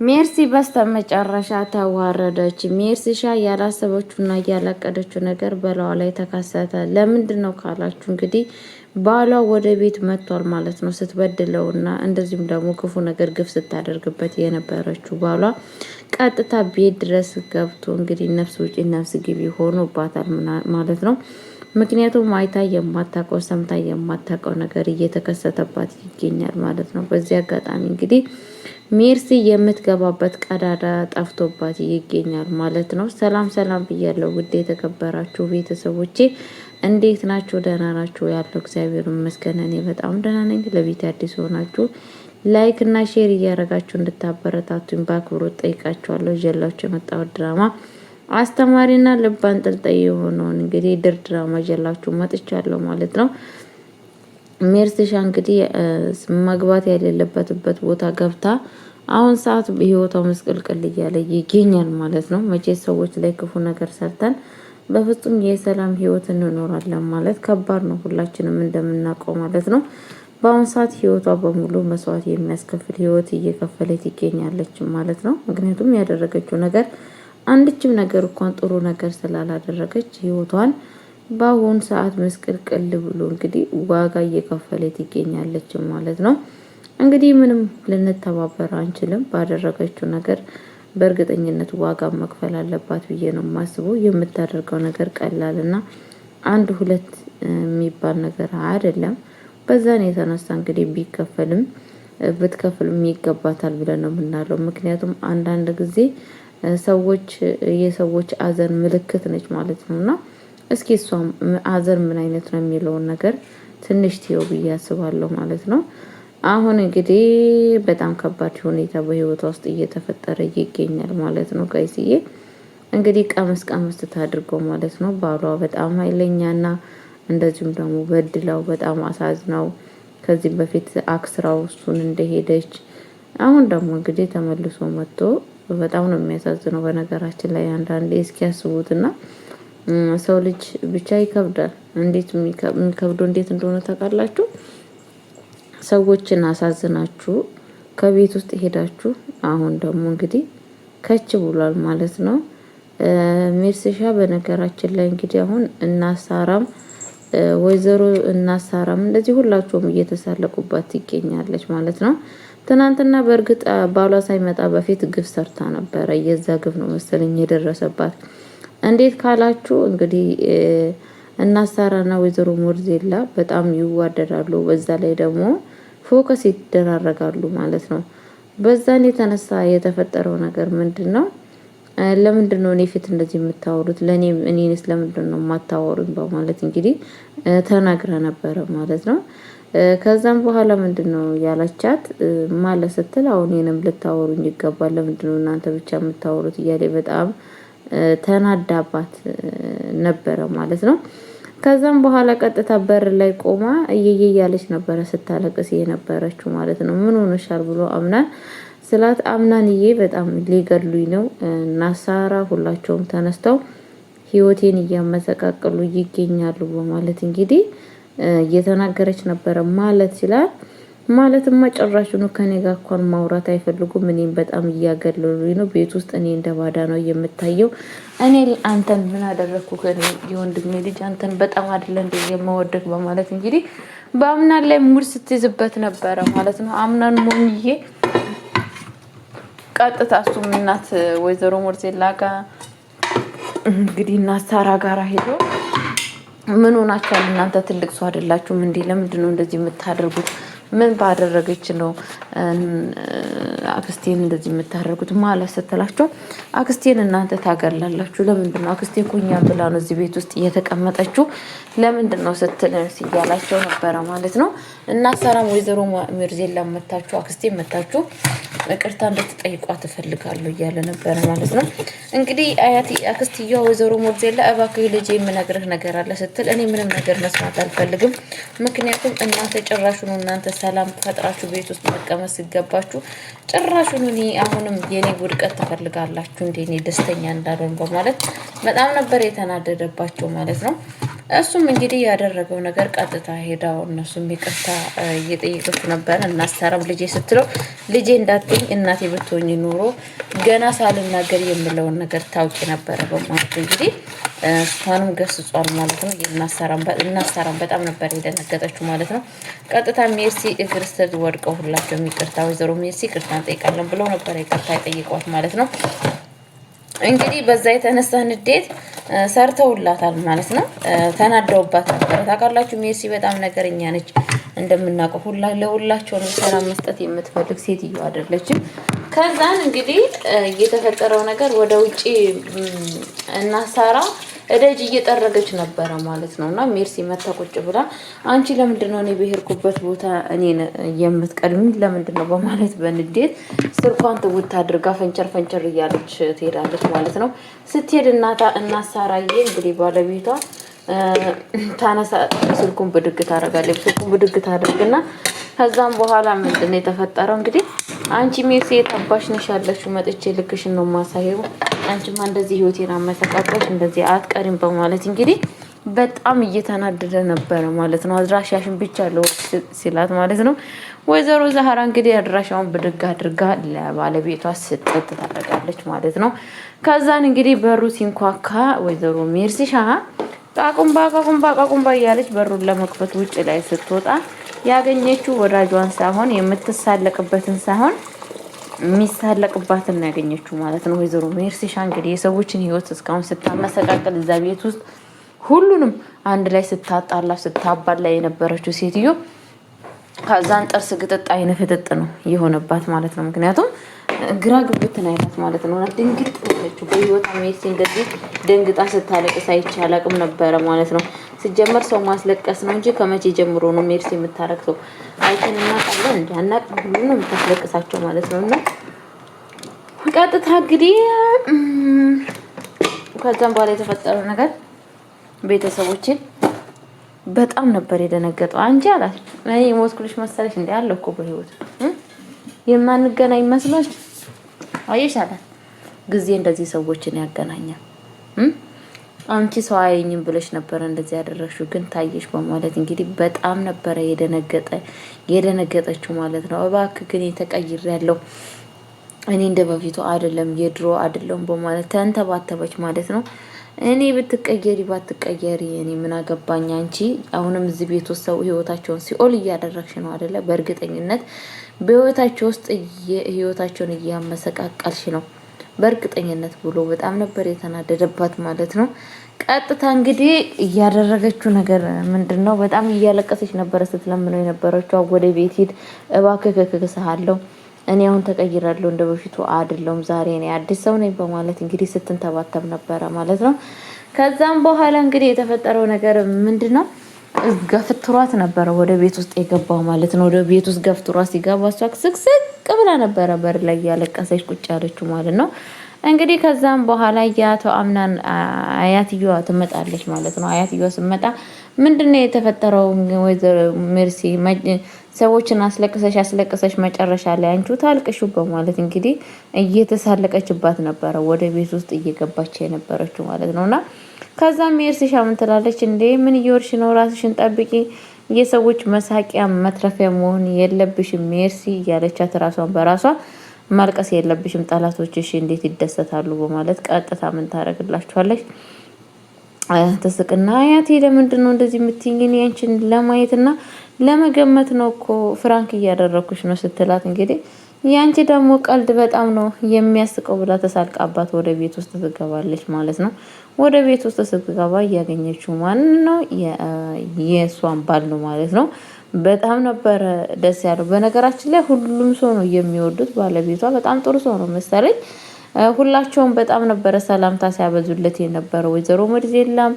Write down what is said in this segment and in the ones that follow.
ሜርሲ በስተመጨረሻ ተዋረደች። ሜርሲሻ ያላሰበችውና ያላቀደችው ነገር በላዋ ላይ ተከሰተ። ለምንድነው ካላችሁ እንግዲህ ባሏ ወደ ቤት መጥቷል ማለት ነው። ስትበድለውና እንደዚሁም ደግሞ ክፉ ነገር ግፍ ስታደርግበት የነበረችው ባሏ ቀጥታ ቤት ድረስ ገብቶ እንግዲህ ነፍስ ውጪ ነፍስ ግቢ ሆኖባታል ማለት ነው። ምክንያቱም አይታ የማታውቀው ሰምታ የማታውቀው ነገር እየተከሰተባት ይገኛል ማለት ነው። በዚህ አጋጣሚ እንግዲህ ሜርሲ የምትገባበት ቀዳዳ ጠፍቶባት ይገኛል ማለት ነው። ሰላም ሰላም ብያለሁ ውድ የተከበራችሁ ቤተሰቦቼ እንዴት ናችሁ? ደህና ናችሁ? ያለው እግዚአብሔር ይመስገን እኔ በጣም ደህና ነኝ። ለቤት አዲስ ሆናችሁ ላይክ እና ሼር እያደረጋችሁ እንድታበረታቱኝ በአክብሮት ጠይቃችኋለሁ። ይዤላችሁ የመጣሁት ድራማ አስተማሪና ልብ አንጠልጣይ የሆነውን እንግዲህ ድራማ ይዤላችሁ መጥቻለሁ ማለት ነው። ሜርሲሻ እንግዲህ መግባት የሌለበትበት ቦታ ገብታ አሁን ሰዓት በህይወቷ መስቀልቅል እያለ ይገኛል ማለት ነው። መቼ ሰዎች ላይ ክፉ ነገር ሰርተን በፍጹም የሰላም ህይወት እንኖራለን ማለት ከባድ ነው፣ ሁላችንም እንደምናውቀው ማለት ነው። በአሁን ሰዓት ህይወቷ በሙሉ መስዋዕት የሚያስከፍል ህይወት እየከፈለች ትገኛለች ማለት ነው። ምክንያቱም ያደረገችው ነገር አንድችም ነገር እንኳን ጥሩ ነገር ስላላደረገች ህይወቷን በአሁን ሰዓት መስቀልቅል ብሎ እንግዲህ ዋጋ እየከፈለች ትገኛለች ማለት ነው። እንግዲህ ምንም ልንተባበር አንችልም። ባደረገችው ነገር በእርግጠኝነት ዋጋ መክፈል አለባት ብዬ ነው የማስበው። የምታደርገው ነገር ቀላልና አንድ ሁለት የሚባል ነገር አይደለም። በዛን የተነሳ እንግዲህ ቢከፈልም ብትከፍልም ይገባታል ብለን ነው የምናለው። ምክንያቱም አንዳንድ ጊዜ ሰዎች የሰዎች አዘን ምልክት ነች ማለት ነውና እስኪ እሷም አዘን ምን አይነት ነው የሚለውን ነገር ትንሽ ትየው ብዬ አስባለሁ ማለት ነው። አሁን እንግዲህ በጣም ከባድ ሁኔታ በህይወቷ ውስጥ እየተፈጠረ ይገኛል ማለት ነው። ጋይስዬ እንግዲህ ቀመስ ቀመስ ታድርገው ማለት ነው። ባሏ በጣም ኃይለኛና እንደዚሁም ደግሞ በድላው በጣም አሳዝናው ከዚህ በፊት አክስራው እሱን እንደሄደች አሁን ደግሞ እንግዲህ ተመልሶ መጥቶ በጣም ነው የሚያሳዝነው። በነገራችን ላይ አንዳንዴ እስኪያስቡትና ሰው ልጅ ብቻ ይከብዳል። እንዴት የሚከብደው እንዴት እንደሆነ ታውቃላችሁ? ሰዎችን አሳዝናችሁ ከቤት ውስጥ ሄዳችሁ አሁን ደግሞ እንግዲህ ከች ብሏል ማለት ነው። ሜርሲሻ በነገራችን ላይ እንግዲህ አሁን እናሳራም ወይዘሮ እናሳራም እንደዚህ ሁላችሁም እየተሳለቁባት ትገኛለች ማለት ነው። ትናንትና በእርግጥ ባሏ ሳይመጣ በፊት ግፍ ሰርታ ነበረ። የዛ ግፍ ነው መሰለኝ የደረሰባት። እንዴት ካላችሁ እንግዲህ እናሳራና ወይዘሮ ሞርዜላ በጣም ይዋደዳሉ። በዛ ላይ ደግሞ ፎከስ ይደራረጋሉ ማለት ነው። በዛን የተነሳ የተፈጠረው ነገር ምንድነው? ለምንድነው እኔ ፊት እንደዚህ የምታወሩት? እኔንስ ለምንድነው የማታወሩኝ? በማለት እንግዲህ ተናግራ ነበረ ማለት ነው። ከዛም በኋላ ምንድነው ያለቻት ማለት ስትል አሁን እኔንም ልታወሩኝ ይገባል፣ ለምንድነው እናንተ ብቻ የምታወሩት? እያለ በጣም ተናዳባት ነበረ ማለት ነው። ከዛም በኋላ ቀጥታ በር ላይ ቆማ እየየ ያለች ነበረ ስታለቅስ የነበረችው ማለት ነው። ምን ሆነሻል ብሎ አምናን ስላት አምናንዬ በጣም ሊገሉኝ ነው ናሳራ ሁላቸውም ተነስተው ህይወቴን እያመሰቃቀሉ ይገኛሉ በማለት እንግዲህ እየተናገረች ነበረ ማለት ይችላል። ማለትማ ጭራሹን ከኔ ጋር እንኳን ማውራት አይፈልጉም። እኔን በጣም እያገለሉኝ ነው። ቤት ውስጥ እኔ እንደባዳ ነው የምታየው። እኔ አንተን ምን አደረኩ? ከኔ የወንድሜ ልጅ አንተን በጣም አይደለ እንደ የማወደቅ በማለት እንግዲህ በአምናን ላይ ሙድ ስትይዝበት ነበረ ማለት ነው። አምናን ሞኝዬ ቀጥታ እሱም እናት ወይዘሮ ሞርዜላ ጋር እንግዲህ እናት ሳራ ጋር ሄዶ ምን ሆናችኋል እናንተ? ትልቅ ሰው አይደላችሁም እንዴ? ለምንድን ነው እንደዚህ የምታደርጉት? ምን ባደረገች ነው አክስቴን እንደዚህ የምታደርጉት? ማለት ስትላቸው አክስቴን እናንተ ታገላላችሁ። ለምንድን ነው አክስቴ እኮ እኛን ብላ ነው እዚህ ቤት ውስጥ እየተቀመጠችው ለምንድን ነው ስትል ሲያላቸው ነበረ ማለት ነው። እና ሰላም ወይዘሮ ሞርዜላ መታችሁ አክስቴ መታችሁ ይቅርታ እንድትጠይቋት እፈልጋለሁ እያለ ነበረ ማለት ነው። እንግዲህ አክስትየዋ ወይዘሮ ሞርዜላ እባክህ ልጄ የምነግርህ ነገር አለ ስትል እኔ ምንም ነገር መስማት አልፈልግም። ምክንያቱም እናንተ ጭራሹን እናንተ ሰላም ፈጥራችሁ ቤት ውስጥ መቀመጥ ሲገባችሁ ጭራሹን እኔ አሁንም የኔ ውድቀት ትፈልጋላችሁ እንዴ? እኔ ደስተኛ እንዳልሆን በማለት በጣም ነበር የተናደደባቸው ማለት ነው። እሱም እንግዲህ ያደረገው ነገር ቀጥታ ሄዳው እነሱም ይቅርታ እየጠየቀች ነበር። እናስተራም ልጄ ስትለው ልጄ እንዳትኝ እናቴ ብትሆኝ ኑሮ ገና ሳልናገር የምለውን ነገር ታውቂ ነበረ በማለት እንግዲህ እሷንም ገስጿል ማለት ነው። እናስተራም በጣም ነበር የደነገጠችው ማለት ነው። ቀጥታ ሜርሲ እግር ስር ወድቀው ሁላቸውም ይቅርታ ወይዘሮ ሜርሲ ይቅርታ እንጠይቃለን ብለው ነበር ይቅርታ የጠየቋት ማለት ነው። እንግዲህ በዛ የተነሳ ንዴት ሰርተውላታል ማለት ነው። ተናደውባት ነበር። ታውቃላችሁ ሜርሲ በጣም ነገረኛ ነች። እንደምናውቀው ለሁላቸውንም ሰላም መስጠት የምትፈልግ ሴትዮ አይደለችም። ከዛን እንግዲህ የተፈጠረው ነገር ወደ ውጪ እና ሳራ እደጅ እየጠረገች ነበረ ማለት ነው። እና ሜርሲ መታ ቁጭ ብላ አንቺ ለምንድን ነው እኔ በሄድኩበት ቦታ እኔን የምትቀድሚ ለምንድን ነው በማለት በንዴት ስልኳን ትውት አድርጋ ፈንቸር እያለች ትሄዳለች ማለት ነው። ስትሄድ እናት ሳራዬ እንግዲህ ባለቤቷ ታነሳ ስልኩን ብድግ ታደርጋለች። ስልኩን ብድግ ታደርግና ከዛም በኋላ ምንድነው የተፈጠረው እንግዲህ አንቺ ሜርሲ የታባሽ ነሽ ያለሽው መጥቼ ልክሽን ነው ማሳየው አንቺማ እንደዚህ ህይወቴን አመሰቃቀልሽ እንደዚህ አትቀሪም በማለት እንግዲህ በጣም እየተናደደ ነበረ ማለት ነው። አድራሻሽን ብቻ ለው ሲላት ማለት ነው። ወይዘሮ ዛህራ እንግዲህ አድራሻውን ብድግ አድርጋ ለባለቤቷ ስጥት ታደርጋለች ማለት ነው። ከዛን እንግዲህ በሩ ሲንኳካ ወይዘሮ ሜርሲሻ ቃቁምባ እያለች በሩን ለመክፈት ውጭ ላይ ስትወጣ ያገኘችው ወዳጇን ሳይሆን የምትሳለቅበትን ሳይሆን የሚሳለቅባትን ነው ያገኘችው ማለት ነው። ወይዘሮ ሜርሲሻ እንግዲህ የሰዎችን ህይወት እስካሁን ስታመሰቃቀል እዛ ቤት ውስጥ ሁሉንም አንድ ላይ ስታጣላ ስታባላ የነበረችው ሴትዮ ከዛን ጥርስ ግጥጥ አይነ ፍጥጥ ነው የሆነባት ማለት ነው። ምክንያቱም ግራ ግብት ናይላት ማለት ነው። ድንግጥ ብለችው በህይወት ሜርሲ እንደዚህ ደንግጣ ስታለቅስ አይቼ አላቅም ነበረ ማለት ነው። ሲጀመር ሰው ማስለቀስ ነው እንጂ ከመቼ ጀምሮ ነው ሜርሲ የምታረክሰው? አይተን እናውቃለን እንዴ? አናውቅም። ሁሉ ነው የምታስለቅሳቸው ማለት ነው። እና ቀጥታ እንግዲህ ከዛም በኋላ የተፈጠረው ነገር ቤተሰቦችን በጣም ነበር የደነገጠው። አንቺ አላት እኔ ሞትኩልሽ መሰለሽ እንዴ አለ እኮ በህይወት የማንገናኝ መስሎሽ አየሽ አላት። ጊዜ እንደዚህ ሰዎችን ያገናኛል። አንቺ ሰው አየኝም ብለሽ ነበር እንደዚህ ያደረሽው ግን ታየሽ በማለት እንግዲህ በጣም ነበር የደነገጠችው ማለት ነው። እባክህ ግን የተቀይሬያለሁ እኔ እንደ በፊቱ አይደለም የድሮ አይደለም በማለት ተንተባተበች ማለት ነው። እኔ ባትቀየሪ እኔ ምን አገባኝ? አንቺ አሁንም እዚህ ቤት ውስጥ ሰው ህይወታቸውን ሲኦል እያደረግሽ ነው አይደለ? በእርግጠኝነት በህይወታቸው ውስጥ ህይወታቸውን እያመሰቃቀልሽ ነው በእርግጠኝነት ብሎ በጣም ነበር የተናደደባት ማለት ነው። ቀጥታ እንግዲህ እያደረገችው ነገር ምንድነው? በጣም እያለቀሰች ነበር ስትለምነው የነበረችው ወደ ቤት ሂድ እባክህ ከከሰሃለሁ እኔ አሁን ተቀይራለሁ እንደበፊቱ አይደለም ዛሬ እኔ አዲስ ሰው ነኝ በማለት እንግዲህ ስትንተባተብ ነበረ ማለት ነው። ከዛም በኋላ እንግዲህ የተፈጠረው ነገር ምንድነው? ገፍትሯት ነበረ ወደ ቤት ውስጥ የገባው ማለት ነው። ወደ ቤት ውስጥ ገፍትሯት ሲገባ እሷ ስቅስቅ ብላ ነበረ በር ላይ ያለቀሰች ቁጭ ያለችው ማለት ነው። እንግዲህ ከዛም በኋላ ያቶ አምናን አያትየዋ ትመጣለች ማለት ነው። አያትየዋ ስትመጣ ምንድነው የተፈጠረው? ወይዘሮ ሜርሲ ሰዎችን አስለቅሰሽ መጨረሻ ላይ አንቺው ታልቅሹ በማለት እንግዲህ እየተሳለቀችባት ነበረ ወደ ቤት ውስጥ እየገባች የነበረችው ማለት ነውና ከዛ ሜርሲሻ ምን ትላለች? እንዴ ምን እየወርሽ ነው? ራስሽን ጠብቂ፣ የሰዎች መሳቂያ መትረፊያ መሆን የለብሽም ሜርሲ እያለቻት ራሷን በራሷ ማልቀስ የለብሽም ጠላቶችሽ እንዴት ይደሰታሉ በማለት ቀጥታ ምን ታደርግላችኋለች? ተስቅና አያቴ ለምንድን ነው እንደዚህ የምትይኝ? አንቺን ለማየትና ለመገመት ነው እኮ ፍራንክ እያደረኩሽ ነው ስትላት እንግዲህ ያንቺ ደግሞ ቀልድ በጣም ነው የሚያስቀው ብላ ተሳልቃባት ወደ ቤት ውስጥ ትገባለች ማለት ነው። ወደ ቤት ውስጥ ስትገባ እያገኘችው ማን ነው? የእሷን ባል ነው ማለት ነው። በጣም ነበረ ደስ ያለው። በነገራችን ላይ ሁሉም ሰው ነው የሚወዱት። ባለቤቷ በጣም ጥሩ ሰው ነው መሰለኝ። ሁላቸውም በጣም ነበረ ሰላምታ ሲያበዙለት የነበረው። ወይዘሮ መድዜላም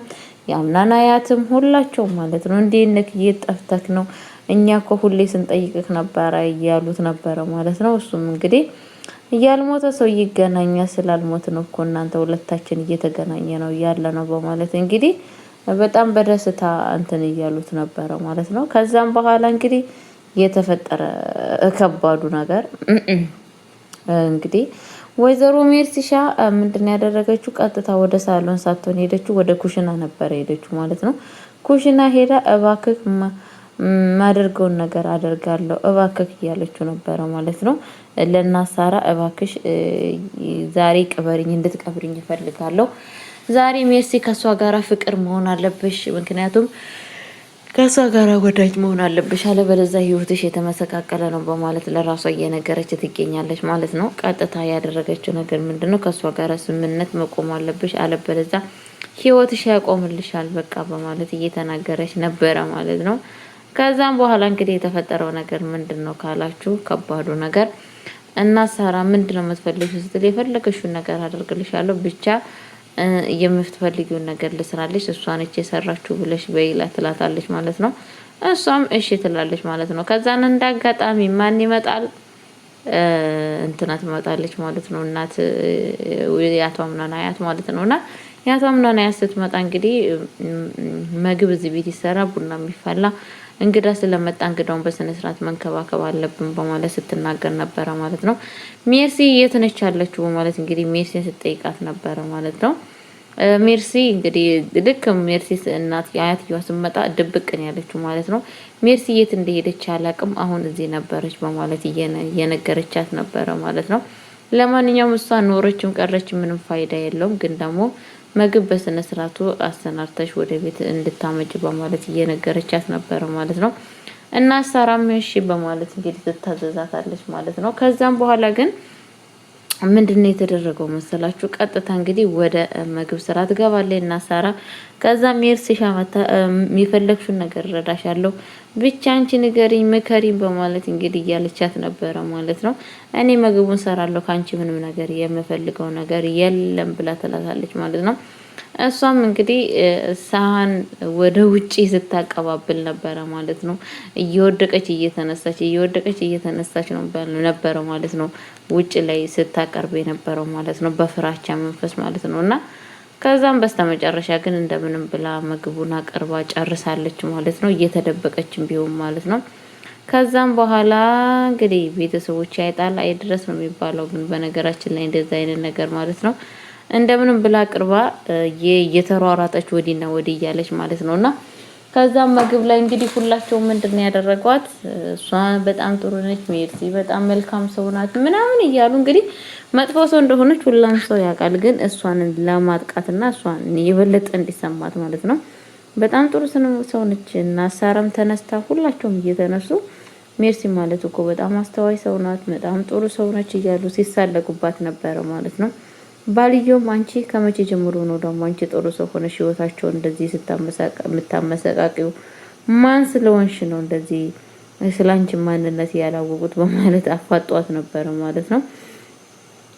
ያምናና አያትም ሁላቸውም ማለት ነው። እንዴት ነክ እየጠፍተክ ነው? እኛ እኮ ሁሌ ስንጠይቅክ ነበረ እያሉት ነበረ ማለት ነው። እሱም እንግዲህ ያልሞተ ሰው ይገናኛል ስላልሞት ነው እኮ እናንተ ሁለታችን እየተገናኘ ነው ያለ ነው በማለት እንግዲህ በጣም በደስታ እንትን እያሉት ነበረ ማለት ነው። ከዛም በኋላ እንግዲህ የተፈጠረ ከባዱ ነገር እንግዲህ ወይዘሮ ሜርሲሻ ምንድን ያደረገችው? ቀጥታ ወደ ሳሎን ሳትሆን ሄደችው ወደ ኩሽና ነበር ሄደችው ማለት ነው። ኩሽና ሄዳ እባክህ ማደርገውን ነገር አደርጋለሁ እባክህ እያለችው ነበረ ማለት ነው። ለእናት ሳራ እባክሽ ዛሬ ቅበሪኝ እንድትቀብሪኝ እፈልጋለሁ። ዛሬ ሜርሲ ከሷ ጋራ ፍቅር መሆን አለብሽ፣ ምክንያቱም ከሷ ጋራ ወዳጅ መሆን አለብሽ፣ አለበለዚያ ህይወትሽ የተመሰቃቀለ ነው በማለት ለራሷ እየነገረች ትገኛለች ማለት ነው። ቀጥታ ያደረገችው ነገር ምንድነው? ከሷ ጋራ ስምምነት መቆም አለብሽ፣ አለበለዚያ ህይወትሽ ያቆምልሻል በቃ በማለት እየተናገረች ነበረ ማለት ነው። ከዛም በኋላ እንግዲህ የተፈጠረው ነገር ምንድነው ካላችሁ፣ ከባዱ ነገር እና ሳራ ምንድነው የምትፈልጊው ስትል የፈለገሽውን ነገር አደርግልሻለሁ ብቻ የምትፈልጊውን ነገር ልስራለች፣ እሷ ነች የሰራችሁ ብለሽ በይላ ትላታለች ማለት ነው። እሷም እሺ ትላለች ማለት ነው። ከዛን እንዳጋጣሚ ማን ይመጣል? እንትና ትመጣለች ማለት ነው። እናት የአቶ አምናን አያት ማለት ነውና የአቶ አምናን አያት ስትመጣ እንግዲህ ምግብ እዚህ ቤት ይሰራ፣ ቡና የሚፈላ እንግዳ ስለመጣ እንግዳውን በስነ ስርዓት መንከባከብ አለብን በማለት ስትናገር ነበረ ማለት ነው። ሜርሲ የት ነች ያለችው በማለት እንግዲህ ሜርሲን ስትጠይቃት ነበረ ማለት ነው። ሜርሲ እንግዲህ ልክ ሜርሲ እናት አያትየዋ ስትመጣ ድብቅን ያለችው ማለት ነው። ሜርሲ የት እንደሄደች አላቅም፣ አሁን እዚህ ነበረች በማለት እየነገረቻት ነበረ ማለት ነው። ለማንኛውም እሷ ኖረችም ቀረች ምንም ፋይዳ የለውም፣ ግን ደግሞ ምግብ በስነ ስርዓቱ አሰናርተሽ ወደ ቤት እንድታመጭ በማለት እየነገረቻት ነበረ ማለት ነው። እና ሳራም እሺ በማለት እንግዲህ ትታዘዛታለች ማለት ነው። ከዛም በኋላ ግን ምንድነው የተደረገው መሰላችሁ? ቀጥታ እንግዲህ ወደ ምግብ ስራ ትገባለች እና ሳራ ከዛ ሜርሲሻ መታ የሚፈለግሽውን ነገር እረዳሻለሁ ብቻ አንቺ ንገሪኝ ምከሪኝ በማለት እንግዲህ እያለቻት ነበረ ማለት ነው። እኔ ምግቡን ሰራለሁ ካንቺ ምንም ነገር የምፈልገው ነገር የለም ብላ ትላታለች ማለት ነው። እሷም እንግዲህ ሳህን ወደ ውጪ ስታቀባብል ነበረ ማለት ነው። እየወደቀች እየተነሳች ነበረ ማለት ነው። ውጪ ላይ ስታቀርብ የነበረው ማለት ነው፣ በፍራቻ መንፈስ ማለት ነው። እና ከዛም በስተመጨረሻ ግን እንደምንም ብላ ምግቡን አቅርባ ጨርሳለች ማለት ነው፣ እየተደበቀችም ቢሆን ማለት ነው። ከዛም በኋላ እንግዲህ ቤተሰቦች አይጣል አይድረስ ነው የሚባለው፣ ግን በነገራችን ላይ እንደዛ አይነት ነገር ማለት ነው እንደምንም ብላ አቅርባ እየተሯሯጠች ወዲና ወዲህ እያለች ማለት ነውና ከዛም ምግብ ላይ እንግዲህ ሁላቸውም ምንድነው ያደረጓት? እሷ በጣም ጥሩ ነች፣ ሜርሲ በጣም መልካም ሰው ናት ምናምን እያሉ እንግዲህ መጥፎ ሰው እንደሆነች ሁሉም ሰው ያውቃል፣ ግን እሷን ለማጥቃትና እሷን የበለጠ እንዲሰማት ማለት ነው በጣም ጥሩ ሰው ነች። እና ሳራም ተነስታ ሁላቸውም እየተነሱ ሜርሲ ማለት እኮ በጣም አስተዋይ ሰው ናት፣ በጣም ጥሩ ሰው ነች እያሉ ሲሳለቁባት ነበረ ማለት ነው። ባልየውም አንቺ ከመቼ ጀምሮ ነው ደግሞ አንቺ ጥሩ ሰው ሆነሽ ህይወታቸውን እንደዚህ የምታመሰቃቂው? ማን ስለሆንሽ ነው እንደዚህ ስላንቺ ማንነት ያላወቁት በማለት አፋጧት ነበረ ማለት ነው።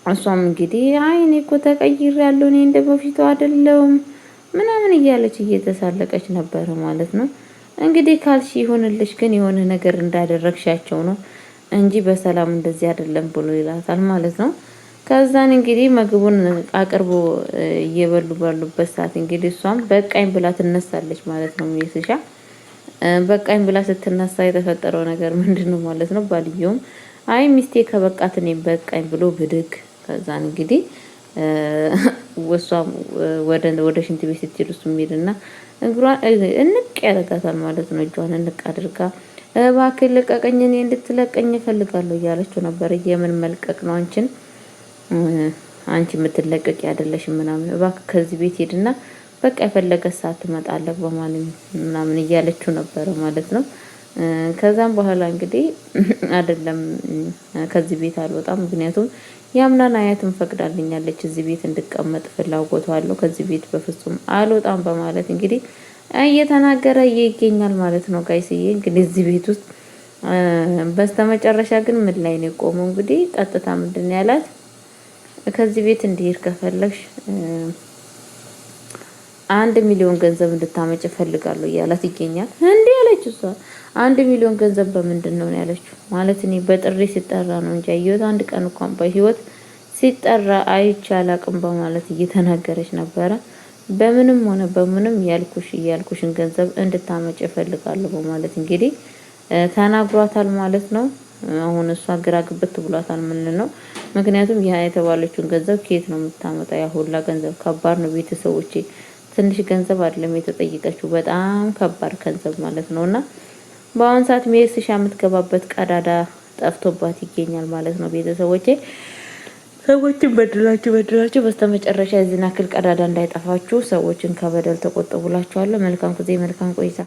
እሷም እንግዲህ አይ እኔ እኮ ተቀይሬያለሁ፣ እኔ እንደበፊቱ አይደለሁም ምናምን እያለች እየተሳለቀች ነበረ ማለት ነው። እንግዲህ ካልሽ ይሁንልሽ፣ ግን የሆነ ነገር እንዳደረግሻቸው ነው እንጂ በሰላም እንደዚህ አይደለም ብሎ ይላታል ማለት ነው። ከዛን እንግዲህ ምግቡን አቅርቦ እየበሉ ባሉበት ሰዓት እንግዲህ እሷም በቃኝ ብላ ትነሳለች ማለት ነው። ሜርሲሻ በቃኝ ብላ ስትነሳ የተፈጠረው ነገር ምንድነው ማለት ነው? ባልየውም አይ ሚስቴ ከበቃት እኔም በቃኝ ብሎ ብድግ። ከዛን እንግዲህ ወሷም ወደ ሽንት ቤት ስትሄድ እሱ ሄድና እግሯን እንቅ ያደርጋታል ማለት ነው። እጇን እንቅ አድርጋ እባክህ ልቀቀኝ፣ እኔ እንድትለቀኝ እፈልጋለሁ እያለችው ነበር። የምን መልቀቅ ነው አንቺ የምትለቀቂ አይደለሽም ምናምን፣ እባክህ ከዚህ ቤት ሄድና በቃ የፈለገ ሰዓት ትመጣለህ ምናምን እያለችው ነበረ ማለት ነው። ከዛም በኋላ እንግዲህ አይደለም ከዚህ ቤት አልወጣም፣ ምክንያቱም ያምናን አያትም ፈቅዳልኛለች እዚህ ቤት እንድቀመጥ ፍላጎቱ አለው፣ ከዚህ ቤት በፍጹም አልወጣም በማለት እንግዲህ እየተናገረ ይገኛል ማለት ነው። ጋይስዬ እንግዲህ እዚህ ቤት ውስጥ በስተመጨረሻ ግን ምን ላይ ነው የቆመው? እንግዲህ ቀጥታ ምንድን ያላት ከዚህ ቤት እንዲሄድ ከፈለግሽ 1 ሚሊዮን ገንዘብ እንድታመጭ ፈልጋለሁ እያላት ይገኛል። እንዴ ያለችው እሷ 1 ሚሊዮን ገንዘብ በምንድን ነው ያለችው? ማለት እኔ በጥሪ ሲጠራ ነው እንጂ አየሁት አንድ ቀን እንኳን በህይወት ሲጠራ አይቻል አቅም በማለት እየተናገረች ነበረ። በምንም ሆነ በምንም ያልኩሽን ገንዘብ እንድታመጭ ፈልጋለሁ በማለት እንግዲህ ተናግሯታል ማለት ነው። አሁን እሷ ግራ ግብት ብሏታል። ምን ነው ምክንያቱም ያ የተባለችውን ገንዘብ ከየት ነው የምታመጣው? ያ ሁላ ገንዘብ ከባድ ነው ቤተሰቦቼ ትንሽ ገንዘብ አይደለም የተጠየቀችው፣ በጣም ከባድ ገንዘብ ማለት ነውና በአሁን ሰዓት ሜርሲሻ የምትገባበት ቀዳዳ ጠፍቶባት ይገኛል ማለት ነው። ቤተሰቦቼ ሰዎችን በድላችሁ በስተመጨረሻ የዚህን ያክል ቀዳዳ እንዳይጠፋችሁ ሰዎችን ከበደል ተቆጠቡላችኋለሁ። መልካም ጊዜ፣ መልካም ቆይታ።